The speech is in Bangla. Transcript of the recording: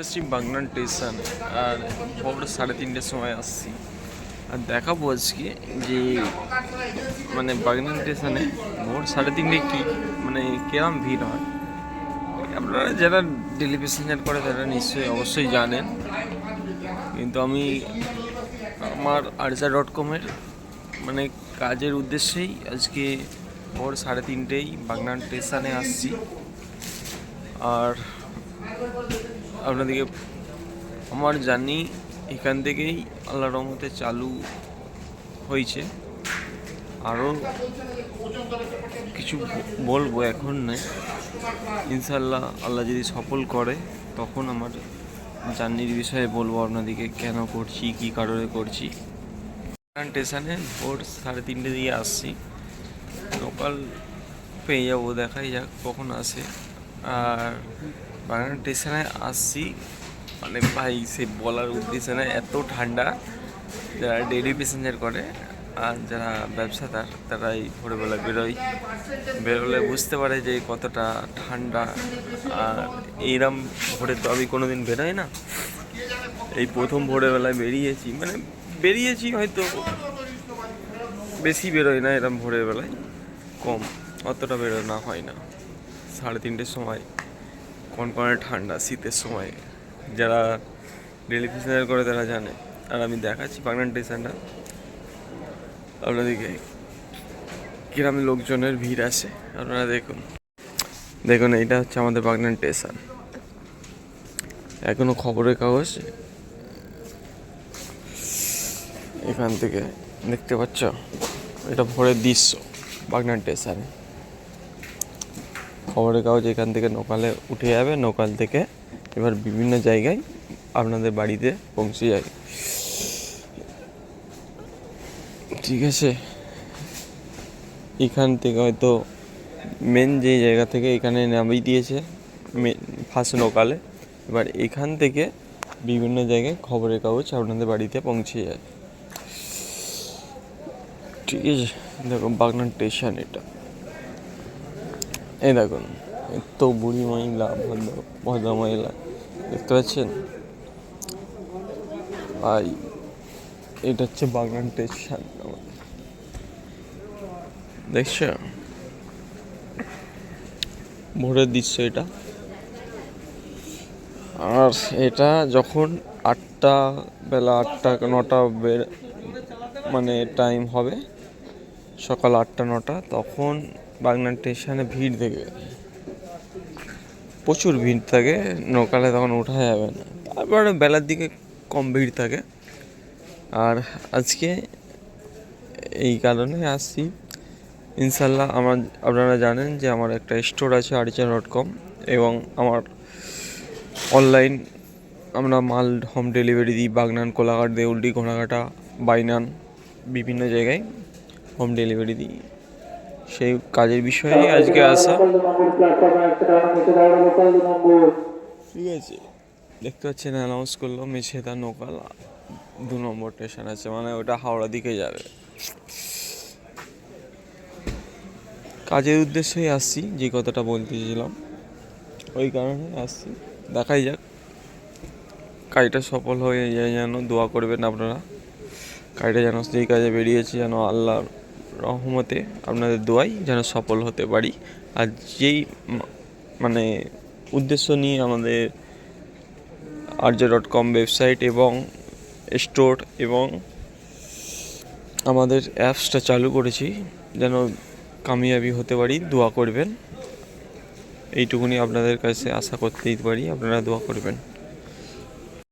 আসছি বাগনান স্টেশন আর ভোর 3:30টার সময় আসছি আর দেখাবো আজকে যে মানে বাগনান স্টেশনে ভোর 3:30 কি মানে কিরম ভিড় হয়। আপনারা যারা ডেলি প্যাসেঞ্জার করে তারা নিশ্চয়ই অবশ্যই জানেন, কিন্তু আমি আমার arja.com-এর মানে কাজের উদ্দেশ্যেই আজকে ভোর 3:30টায় বাগনান স্টেশনে আসছি। আর আপনাদেরকে আমার জার্নি এখান থেকেই আল্লাহর রহমতে চালু হয়েছে। আরও কিছু বলবো এখন নয়, ইনশাল্লাহ আল্লাহ যদি সফল করে তখন আমার জার্নির বিষয়ে বলবো আপনাদেরকে, কেন করছি, কী কারণে করছি। স্টেশনে ভোর 3:30 দিয়ে আসছি, লোকাল পেয়ে যাবো, দেখাই যাক কখন আসে। আর বাগনান স্টেশনে আসছি মানে ভাই সে বলার উদ্দেশ্যে না, এত ঠান্ডা। যারা ডেইলি প্যাসেঞ্জার করে আর যারা ব্যবসাদার তারা এই ভোরবেলা বেরোলে বুঝতে পারে যে কতটা ঠান্ডা। আর এইরকম ভোরে তো আমি কোনো দিন বেরোই না, এই প্রথম ভোরবেলায় বেরিয়েছি হয়তো, বেশি বেরোই না এরম ভোরের বেলায়, কম, অতটা বেরোনো হয় না। 3:30টার সময় কনকনে ঠান্ডা, শীতের সময় যারা ডেলি প্যাসেঞ্জার করে তারা জানে। আর আমি দেখাচ্ছি বাগনান স্টেশনটা আপনাদেরকে, কিরম লোকজনের ভিড় আসে আপনারা দেখুন। এইটা হচ্ছে আমাদের বাগনান স্টেশন। এখনো খবরের কাগজ এখান থেকে দেখতে পাচ্ছ, এটা ভোরের দৃশ্য বাগনান স্টেশনে। খবরের কাগজ এখান থেকে লোকালে উঠে যাবে, লোকাল থেকে এবার বিভিন্ন জায়গায় আপনাদের বাড়িতে পৌঁছে যায়। ঠিক আছে, এখান থেকে হয়তো মেন যে জায়গা থেকে এখানে নামিয়ে দিয়েছে ফার্স্ট লোকালে, এবার এখান থেকে বিভিন্ন জায়গায় খবরের কাগজ আপনাদের বাড়িতে পৌঁছে যায়। ঠিক আছে, দেখুন বাগনান স্টেশন এটা। এই দেখুন, এত বুড়ি মহিলা, ভদ্র মহিলা দেখতে পাচ্ছেন ভাই। এটা হচ্ছে বাগনান স্টেশন, দেখছো ভোরের দৃশ্য এটা। আর এটা যখন 8টা, বেলা 8টা 9টা মানে টাইম হবে, সকাল 8টা 9টা, তখন বাগনান স্টেশনে ভিড় থেকে প্রচুর ভিড় থাকে, লোকালে তখন ওঠা যাবে না। তারপরে বেলার দিকে কম ভিড় থাকে। আর আজকে এই কারণে আসছি, ইনশাল্লাহ আপনারা জানেন যে আমার একটা স্টোর আছে arja.com, এবং আমার অনলাইন আমরা মাল হোম ডেলিভারি দিই। বাগনান, কোলাঘাট, দেউলটি, ঘোড়াঘাটা, বাইনান, বিভিন্ন জায়গায় হোম ডেলিভারি দিই। সেই কাজের বিষয়ে আজকে আসা। ঠিক আছে, দেখতে পাচ্ছেন অ্যানাউন্স করলো মেছেদা লোকাল 2 নম্বর স্টেশন আছে, মানে ওটা হাওড়া দিকে যাবে। কাজের উদ্দেশ্যেই আসছি, যে কথাটা বলতেছিলাম ওই কারণে আসছি। দেখাই যাক, কাজটা সফল হয়ে যায় যেন দোয়া করবেন আপনারা। কাজটা যেন, যেই কাজে বেরিয়েছি যেন আল্লাহর রহমতে আপনাদের দোয়াই যেন সফল হতে পারি। আর যেই মানে উদ্দেশ্য নিয়ে আমাদের arja.com ওয়েবসাইট এবং স্টোর এবং আমাদের অ্যাপসটা চালু করেছি, যেন কামিয়াবি হতে পারি, দোয়া করবেন। এইটুকুনি আপনাদের কাছে আশা করতেই পারি, আপনারা দোয়া করবেন।